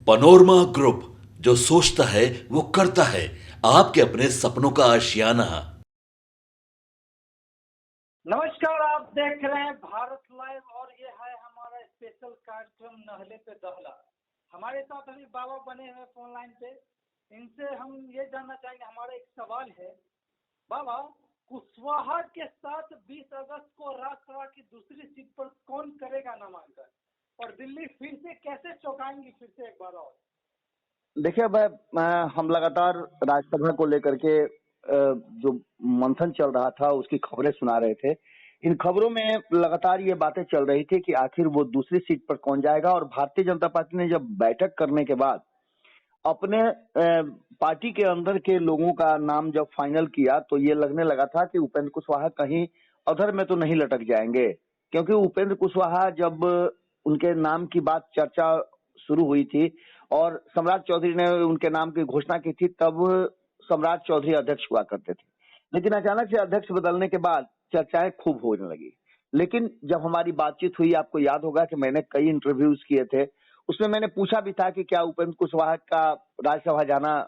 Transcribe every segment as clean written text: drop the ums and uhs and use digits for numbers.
Panorama group, जो सोचता है वो करता है। आपके अपने सपनों का आशियाना। नमस्कार, आप देख रहे हैं भारत लाइव और ये है हमारा स्पेशल कार्यक्रम नहले पे दहला। हमारे साथ अभी बाबा बने हुए फोन लाइन पे। इनसे हम ये जानना चाहेंगे, हमारा एक सवाल है बाबा, कुशवाहा के साथ 20 अगस्त को राज्यसभा की दूसरी सीट पर कौन करेगा नामांकन, और दिल्ली फिर से कैसे चौंकाएंगी? फिर से एक बार और देखिए, अब हम लगातार राज्यसभा को लेकर के जो मंथन चल रहा था उसकी खबरें सुना रहे थे। इन खबरों में लगातार ये बातें चल रही थी कि आखिर वो दूसरी सीट पर कौन जाएगा। और भारतीय जनता पार्टी ने जब बैठक करने के बाद अपने पार्टी के अंदर के लोगों का नाम जब फाइनल किया तो ये लगने लगा था कि उपेंद्र कुशवाहा कहीं अधर में तो नहीं लटक जाएंगे, क्योंकि उपेंद्र कुशवाहा जब उनके नाम की बात चर्चा शुरू हुई थी और सम्राट चौधरी ने उनके नाम की घोषणा की थी, तब सम्राट चौधरी अध्यक्ष हुआ करते थे। लेकिन अचानक से अध्यक्ष बदलने के बाद चर्चाएं खूब होने लगी। लेकिन जब हमारी बातचीत हुई, आपको याद होगा कि मैंने कई इंटरव्यूज किए थे, उसमें मैंने पूछा भी था कि क्या उपेंद्र कुशवाहा का राज्यसभा जाना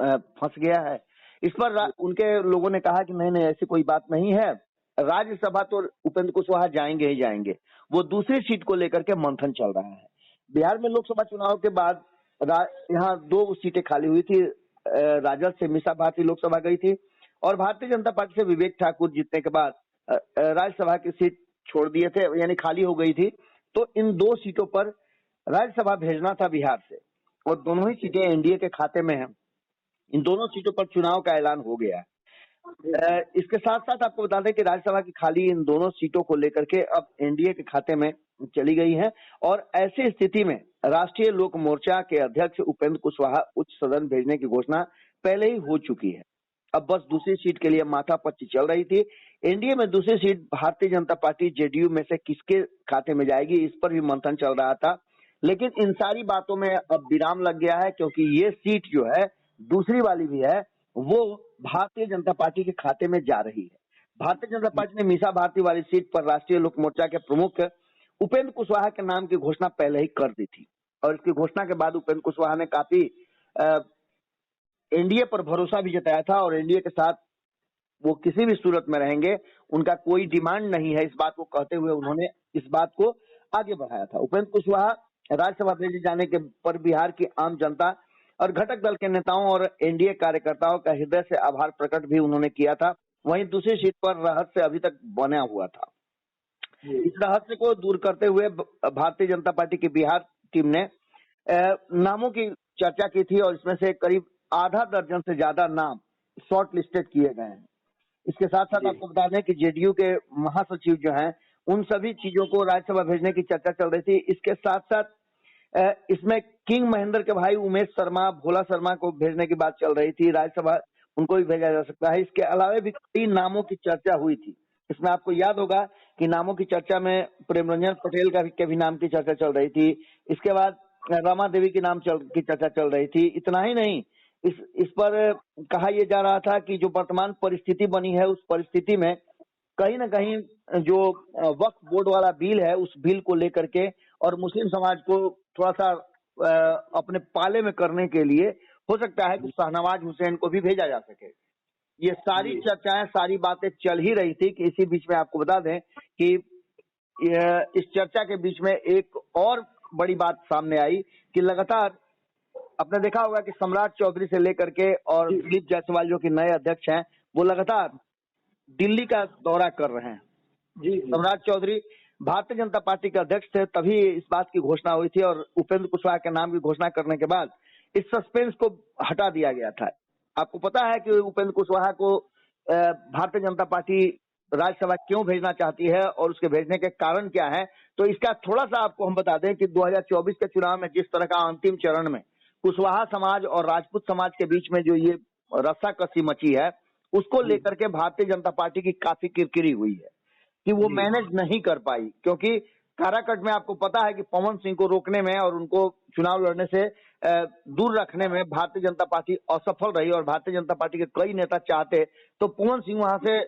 फंस गया है। इस पर उनके लोगों ने कहा कि नहीं नहीं, ऐसी कोई बात नहीं है, राज्यसभा तो उपेंद्र कुशवाहा जाएंगे ही जाएंगे। वो दूसरी सीट को लेकर के मंथन चल रहा है। बिहार में लोकसभा चुनाव के बाद यहाँ 2 सीटें खाली हुई थी। राजद से मीसा भारती लोकसभा गई थी और भारतीय जनता पार्टी से विवेक ठाकुर जीतने के बाद राज्यसभा की सीट छोड़ दिए थे, यानी खाली हो गई थी। तो इन 2 सीटों पर राज्यसभा भेजना था बिहार से, और दोनों ही सीटें एनडीए के खाते में हैं। इन दोनों सीटों पर चुनाव का ऐलान हो गया है। इसके साथ साथ आपको बता दें कि राज्यसभा की खाली इन दोनों सीटों को लेकर के अब एनडीए के खाते में चली गई है। और ऐसी स्थिति में राष्ट्रीय लोक मोर्चा के अध्यक्ष उपेंद्र कुशवाहा उच्च सदन भेजने की घोषणा पहले ही हो चुकी है। अब बस दूसरी सीट के लिए माथापच्ची चल रही थी। एनडीए में दूसरी seat Bharatiya Janata party JDU में से किसके खाते में जाएगी, इस पर भी मंथन चल रहा था। लेकिन इन सारी बातों में अब विराम लग गया है, क्योंकि ये सीट जो है, दूसरी वाली भी है, वो भारतीय जनता पार्टी के खाते में जा रही है। भारतीय जनता पार्टी ने मीसा भारती वाली सीट पर राष्ट्रीय लोक मोर्चा के प्रमुख उपेंद्र कुशवाहा के नाम की घोषणा पहले ही कर दी थी। और इसकी घोषणा के बाद उपेंद्र कुशवाहा ने काफी एनडीए पर भरोसा भी जताया था और एनडीए के साथ वो किसी भी सूरत में रहेंगे, उनका कोई डिमांड नहीं है, इस बात को कहते हुए उन्होंने इस बात को आगे बढ़ाया था। उपेंद्र कुशवाहा राज्यसभा भेजे जाने के पर बिहार की आम जनता और घटक दल के नेताओं और एनडीए कार्यकर्ताओं का हृदय से आभार प्रकट भी उन्होंने किया था। वहीं दूसरी सीट पर रहस्य अभी तक बना हुआ था। इस रहस्य को दूर करते हुए भारतीय जनता पार्टी की बिहार टीम ने नामों की चर्चा की थी और इसमें से करीब आधा दर्जन से ज्यादा नाम शॉर्ट लिस्टेड किए गए हैं। इसके साथ साथ आपको बता दें कि जेडीयू के महासचिव जो हैं, उन सभी चीजों को राज्यसभा भेजने की चर्चा चल रही थी। इसके साथ साथ इसमें किंग महेंद्र के भाई उमेश शर्मा, भोला शर्मा को भेजने की बात चल रही थी, राज्यसभा उनको भी भेजा जा सकता है। इसके अलावा भी कई नामों की चर्चा हुई थी। इसमें आपको याद होगा कि नामों की चर्चा में प्रेमरंजन पटेल के भी नाम की चर्चा चल रही थी। इसके बाद रमा देवी की की चर्चा चल रही थी। इतना ही नहीं, इस पर कहा यह जा रहा था कि जो वर्तमान परिस्थिति बनी है, उस परिस्थिति में कहीं ना कहीं जो वक्फ बोर्ड वाला बिल है, उस बिल को लेकर के और मुस्लिम समाज को थोड़ा सा अपने पाले में करने के लिए हो सकता है कि शाहनवाज हुसैन को भी भेजा जा सके। ये सारी चर्चाएं, सारी बातें चल ही रही थी कि इसी बीच में आपको बता दें कि इस चर्चा के बीच में एक और बड़ी बात सामने आई कि लगातार आपने देखा होगा कि सम्राट चौधरी से लेकर के और दिलीप जायसवाल जो कि नए अध्यक्ष हैं, वो लगातार दिल्ली का दौरा कर रहे हैं। सम्राट चौधरी भारतीय जनता पार्टी के अध्यक्ष थे, तभी इस बात की घोषणा हुई थी और उपेंद्र कुशवाहा के नाम की घोषणा करने के बाद इस सस्पेंस को हटा दिया गया था। आपको पता है कि उपेंद्र कुशवाहा को भारतीय जनता पार्टी राज्यसभा क्यों भेजना चाहती है और उसके भेजने के कारण क्या है। तो इसका थोड़ा सा आपको हम बता दें कि 2024 के चुनाव में जिस तरह का अंतिम चरण में कुशवाहा समाज और राजपूत समाज के बीच में जो ये रस्साकसी मची है, उसको लेकर के भारतीय जनता पार्टी की काफी किरकिरी हुई है कि वो मैनेज नहीं कर पाई। क्योंकि काराकट में आपको पता है कि पवन सिंह को रोकने में और उनको चुनाव लड़ने से दूर रखने में भारतीय जनता पार्टी असफल रही और भारतीय जनता पार्टी के कई नेता चाहते तो पवन सिंह वहां से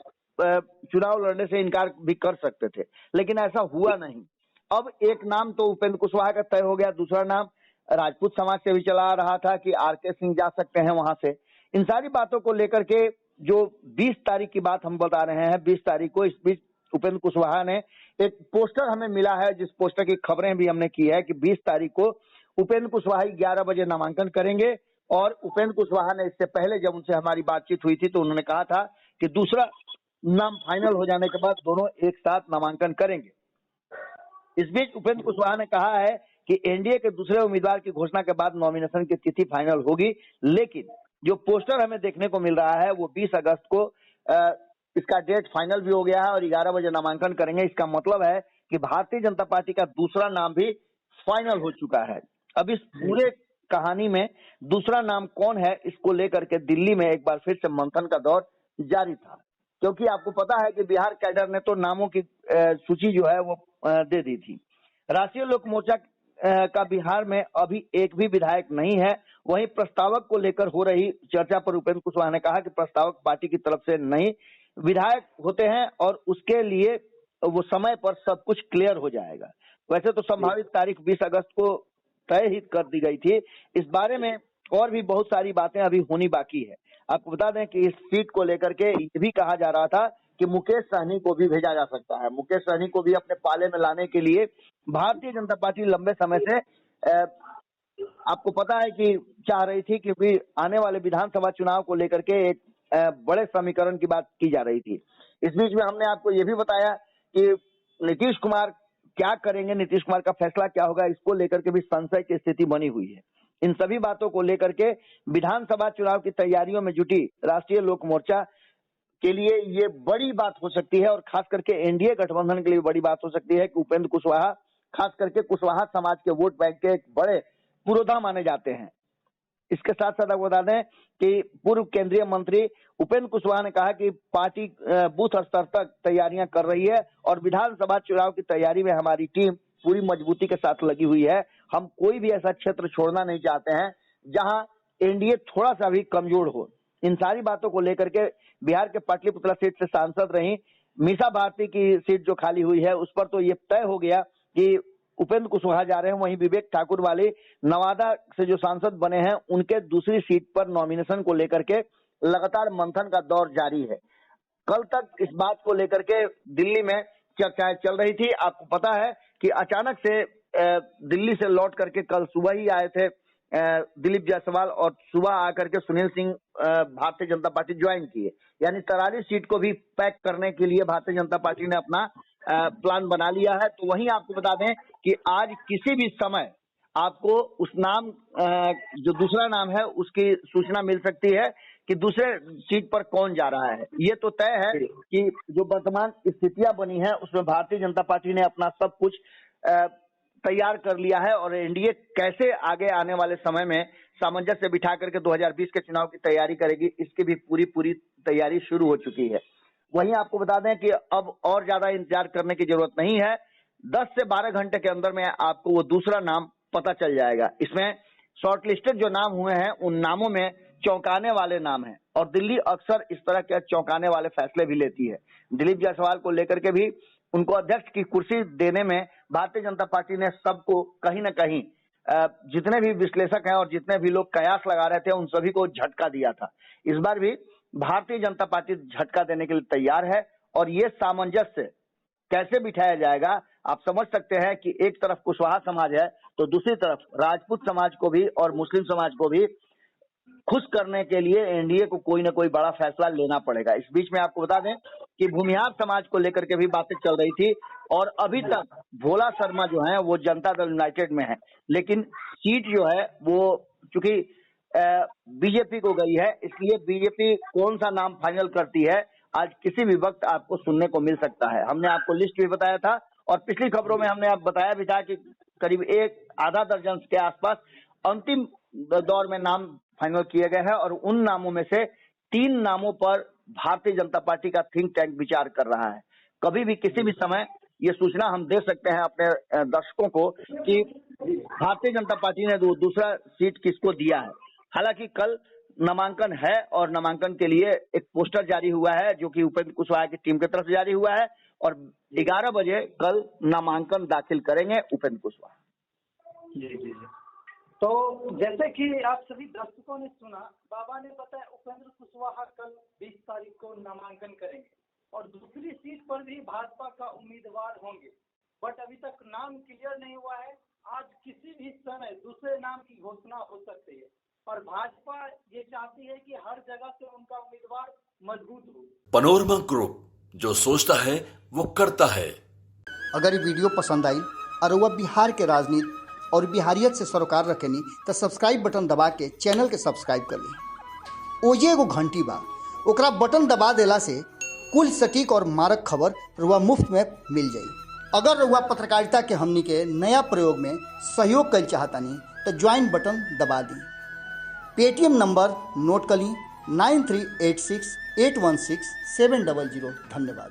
चुनाव लड़ने से इनकार भी कर सकते थे, लेकिन ऐसा हुआ नहीं। अब एक नाम तो उपेंद्र कुशवाहा का तय हो गया, दूसरा नाम राजपूत समाज से भी चला आ रहा था कि आरके सिंह जा सकते हैं वहां से। इन सारी बातों को लेकर के जो 20 तारीख की बात हम बता रहे हैं, 20 तारीख को, इस बीच उपेंद्र कुशवाहा ने एक पोस्टर हमें मिला है, जिस पोस्टर की खबरें भी हमने की है कि 20 तारीख को उपेंद्र कुशवाहा 11 बजे नामांकन करेंगे। और उपेंद्र कुशवाहा ने इससे पहले जब उनसे हमारी बातचीत हुई थी तो उन्होंने कहा था कि दूसरा नाम फाइनल हो जाने के बाद दोनों एक साथ नामांकन करेंगे। इस बीच उपेंद्र कुशवाहा ने कहा है कि एनडीए के दूसरे उम्मीदवार की घोषणा के बाद नॉमिनेशन की तिथि फाइनल होगी, लेकिन जो पोस्टर हमें देखने को मिल रहा है वो 20 अगस्त को इसका डेट फाइनल भी हो गया है और 11 बजे नामांकन करेंगे। इसका मतलब है कि भारतीय जनता पार्टी का दूसरा नाम भी फाइनल हो चुका है। अब इस पूरे कहानी में दूसरा नाम कौन है, इसको लेकर के दिल्ली में एक बार फिर से मंथन का दौर जारी था, क्योंकि आपको पता है कि बिहार कैडर ने तो नामों की सूची जो है वो दे दी थी। राष्ट्रीय लोक मोर्चा का बिहार में अभी एक भी विधायक नहीं है। वहीं प्रस्तावक को लेकर हो रही चर्चा पर उपेंद्र कुशवाहा ने कहा कि प्रस्तावक पार्टी की तरफ से नहीं, विधायक होते हैं और उसके लिए वो समय पर सब कुछ क्लियर हो जाएगा। वैसे तो संभावित तारीख 20 अगस्त को तय ही कर दी गई थी। इस बारे में और भी बहुत सारी बातें अभी होनी बाकी है। आपको बता दें कि इस सीट को लेकर के ये भी कहा जा रहा था कि मुकेश सहनी को भी भेजा जा सकता है। मुकेश सहनी को भी अपने पाले में लाने के लिए भारतीय जनता पार्टी लंबे समय से आपको पता है कि चाह रही थी, क्योंकि आने वाले विधानसभा चुनाव को लेकर के एक बड़े समीकरण की बात की जा रही थी। इस बीच में हमने आपको ये भी बताया कि नीतीश कुमार क्या करेंगे, नीतीश कुमार का फैसला क्या होगा, इसको लेकर के भी संशय की स्थिति बनी हुई है। इन सभी बातों को लेकर के विधानसभा चुनाव की तैयारियों में जुटी राष्ट्रीय लोक मोर्चा के लिए ये बड़ी बात हो सकती है और खास करके एनडीए गठबंधन के लिए बड़ी बात हो सकती है कि उपेंद्र कुशवाहा खास करके कुशवाहा समाज के वोट बैंक के एक बड़े पुरोधा माने जाते हैं। इसके साथ साथ आपको बता दें कि पूर्व केंद्रीय मंत्री उपेंद्र कुशवाहा ने कहा कि पार्टी बूथ स्तर तक तैयारियां कर रही है और विधानसभा चुनाव की तैयारी में हमारी टीम पूरी मजबूती के साथ लगी हुई है। हम कोई भी ऐसा क्षेत्र छोड़ना नहीं चाहते हैं जहां एनडीए थोड़ा सा भी कमजोर हो। इन सारी बातों को लेकर के बिहार के पाटलिपुत्रा सीट से सांसद रही मीसा भारती की सीट जो खाली हुई है उस पर तो ये तय हो गया कि उपेंद्र कुशवाहा जा रहे हैं। वहीं विवेक ठाकुर वाले नवादा से जो सांसद बने हैं उनके दूसरी सीट पर नॉमिनेशन को लेकर के लगातार मंथन का दौर जारी है। कल तक इस बात को लेकर के दिल्ली में चर्चाएं चल रही थी। आपको पता है कि अचानक से दिल्ली से लौट करके कल सुबह ही आए थे दिलीप जायसवाल और सुबह आकर के सुनील सिंह भारतीय जनता पार्टी ज्वाइन किए। यानी तरारी सीट को भी पैक करने के लिए भारतीय जनता पार्टी ने अपना प्लान बना लिया है। तो वहीं आपको बता दें कि आज किसी भी समय आपको उस नाम जो दूसरा नाम है उसकी सूचना मिल सकती है कि दूसरे सीट पर कौन जा रहा है। ये तो तय है कि जो वर्तमान स्थितियां बनी है उसमें भारतीय जनता पार्टी ने अपना सब कुछ तैयार कर लिया है और एनडीए कैसे आगे आने वाले समय में सामंजस्य बिठा करके 2020 के चुनाव की तैयारी करेगी, इसकी भी पूरी तैयारी शुरू हो चुकी है। वहीं आपको बता दें कि अब और ज्यादा इंतजार करने की जरूरत नहीं है। 10 से 12 घंटे के अंदर में आपको वो दूसरा नाम पता चल जाएगा। इसमें शॉर्टलिस्टेड जो नाम हुए हैं उन नामों में चौंकाने वाले नाम हैं और दिल्ली अक्सर इस तरह के चौंकाने वाले फैसले भी लेती है। दिलीप जायसवाल को लेकर के भी उनको अध्यक्ष की कुर्सी देने में भारतीय जनता पार्टी ने सबको कहीं ना कहीं जितने भी विश्लेषक हैं और जितने भी लोग कयास लगा रहे थे उन सभी को झटका दिया था। इस बार भी भारतीय जनता पार्टी झटका देने के लिए तैयार है और ये सामंजस्य कैसे बिठाया जाएगा आप समझ सकते हैं कि एक तरफ कुशवाहा समाज है तो दूसरी तरफ राजपूत समाज को भी और मुस्लिम समाज को भी खुश करने के लिए एनडीए को कोई ना कोई बड़ा फैसला लेना पड़ेगा। इस बीच में आपको बता दें कि भूमिहार समाज को लेकर के भी बातें चल रही थी और अभी तक भोला शर्मा जो है वो जनता दल यूनाइटेड में है, लेकिन सीट जो है वो चूंकि बीजेपी को गई है इसलिए बीजेपी कौन सा नाम फाइनल करती है आज किसी भी वक्त आपको सुनने को मिल सकता है। हमने आपको लिस्ट भी बताया था और पिछली खबरों में हमने आप बताया भी था कि करीब आधा दर्जन के आसपास अंतिम दौर में नाम फाइनल किए गए हैं और उन नामों में से 3 नामों पर भारतीय जनता पार्टी का थिंक टैंक विचार कर रहा है। कभी भी किसी भी समय ये सूचना हम दे सकते हैं अपने दर्शकों को कि भारतीय जनता पार्टी ने दूसरा सीट किसको दिया है। हालांकि कल नामांकन है और नामांकन के लिए एक पोस्टर जारी हुआ है जो कि उपेंद्र कुशवाहा की टीम की तरफ से जारी हुआ है और 11 बजे कल नामांकन दाखिल करेंगे उपेंद्र कुशवाहा। जी जी जी। तो जैसे कि आप सभी दर्शकों ने सुना, बाबा ने बताया उपेंद्र कुशवाहा कल 20 तारीख को नामांकन करेंगे और दूसरी सीट पर भी भाजपा का उम्मीदवार होंगे, बट अभी तक नाम क्लियर नहीं हुआ है। आज किसी भी समय दूसरे नाम की घोषणा हो सकती है और भाजपा ये चाहती है कि हर जगह से उनका उम्मीदवार मजबूत हो। पनोरमा ग्रुप, जो सोचता है वो करता है। अगर ये वीडियो पसंद आई और वह बिहार के राजनीति और बिहारियत से सरोकार रखेनी तो सब्सक्राइब बटन दबा के चैनल के सब्सक्राइब कर ली। ओजे एगो घंटी बा, ओकरा बटन दबा देला से कुल सटीक और मारक खबर रुआ मुफ्त में मिल जाई। अगर रुआ पत्रकारिता के हमनी के नया प्रयोग में सहयोग कर चाहतानी तो ज्वाइन बटन दबा दी। पेटीएम नंबर नोट कर ली 9386816700। धन्यवाद।